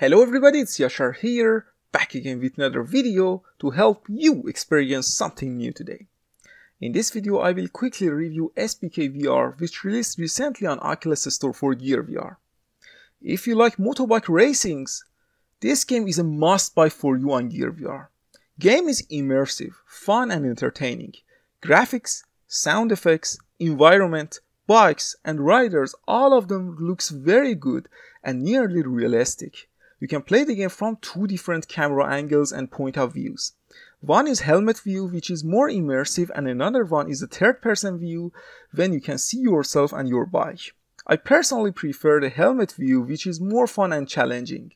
Hello everybody, it's Yashar here, back again with another video to help you experience something new today. In this video, I will quickly review SBK VR, which released recently on Oculus Store for Gear VR. If you like motobike racings, this game is a must-buy for you on Gear VR. Game is immersive, fun and entertaining. Graphics, sound effects, environment, bikes and riders, all of them looks very good and nearly realistic. You can play the game from two different camera angles and point of views. One is helmet view, which is more immersive, and another one is a third-person view when you can see yourself and your bike. I personally prefer the helmet view, which is more fun and challenging.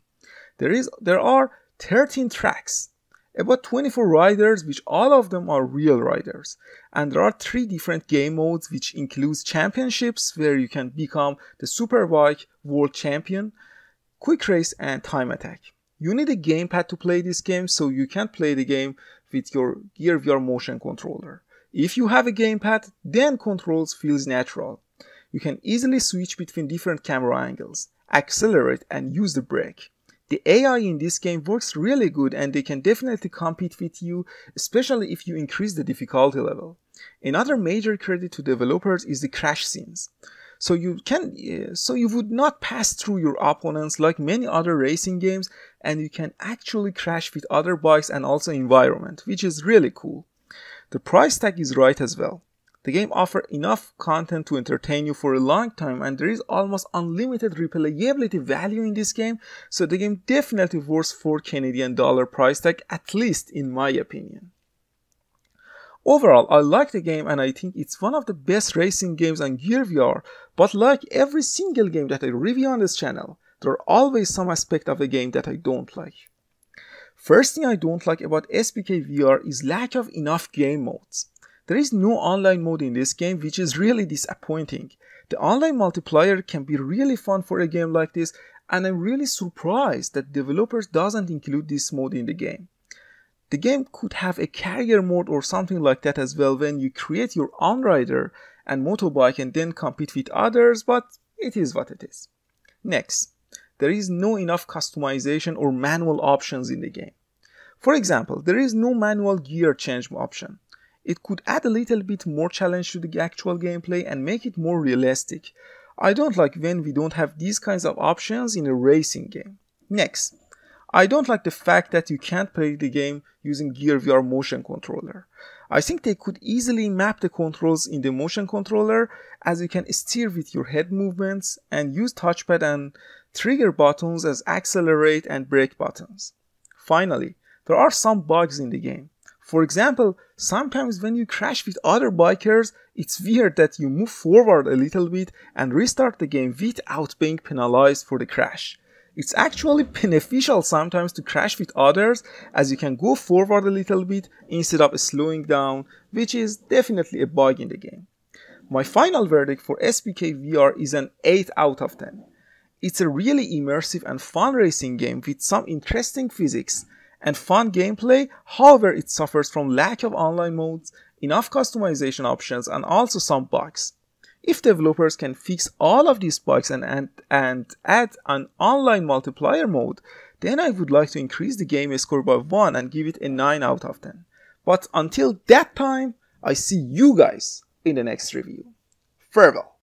There are 13 tracks, about 24 riders, which all of them are real riders. And there are 3 different game modes, which includes championships, where you can become the Superbike world champion, quick race and time attack. You need a gamepad to play this game, so you can't play the game with your Gear VR motion controller. If you have a gamepad, then controls feels natural. You can easily switch between different camera angles, accelerate and use the brake. The AI in this game works really good and they can definitely compete with you, especially if you increase the difficulty level. Another major credit to developers is the crash scenes. So you would not pass through your opponents like many other racing games, and you can actually crash with other bikes and also environment, which is really cool. The price tag is right as well. The game offers enough content to entertain you for a long time, and there is almost unlimited replayability value in this game, so the game definitely worth $4 Canadian price tag, at least in my opinion. Overall, I like the game and I think it's one of the best racing games on Gear VR, but like every single game that I review on this channel, there are always some aspect of the game that I don't like. First thing I don't like about SBK VR is lack of enough game modes. There is no online mode in this game, which is really disappointing. The online multiplayer can be really fun for a game like this, and I'm really surprised that developers doesn't include this mode in the game. The game could have a career mode or something like that as well, when you create your own rider and motobike and then compete with others, but it is what it is. Next, there is no enough customization or manual options in the game. For example, there is no manual gear change option. It could add a little bit more challenge to the actual gameplay and make it more realistic. I don't like when we don't have these kinds of options in a racing game. Next, I don't like the fact that you can't play the game using Gear VR motion controller. I think they could easily map the controls in the motion controller, as you can steer with your head movements and use touchpad and trigger buttons as accelerate and brake buttons. Finally, there are some bugs in the game. For example, sometimes when you crash with other bikers, it's weird that you move forward a little bit and restart the game without being penalized for the crash. It's actually beneficial sometimes to crash with others, as you can go forward a little bit instead of slowing down, which is definitely a bug in the game. My final verdict for SBK VR is an 8 out of 10. It's a really immersive and fun racing game with some interesting physics and fun gameplay. However, it suffers from lack of online modes, enough customization options and also some bugs. If developers can fix all of these bugs and add an online multiplayer mode, then I would like to increase the game score by 1 and give it a 9 out of 10. But until that time, I see you guys in the next review. Farewell.